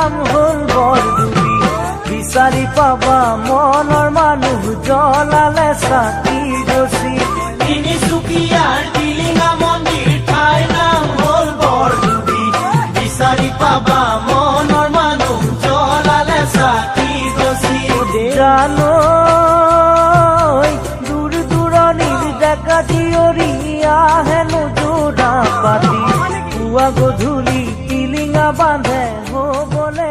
নাম হল বৰডুবি। বিচাৰি পাবা মনৰ মানুহ জ্বলালে চাকি গছি। তিনিচুকীয়াৰ টিলিঙা মন্দিৰ ঠাইৰ নাম হল বৰডুবি। বিচাৰি পাবা মনৰ মানুহ জ্বলালে চাকি গছি। জানো দূৰ দূৰণিৰ ডেকা জীয়ৰী আহেনো যোৰা পাতি। পুৱা গধূলি টিলিঙা বান্ধে হবলে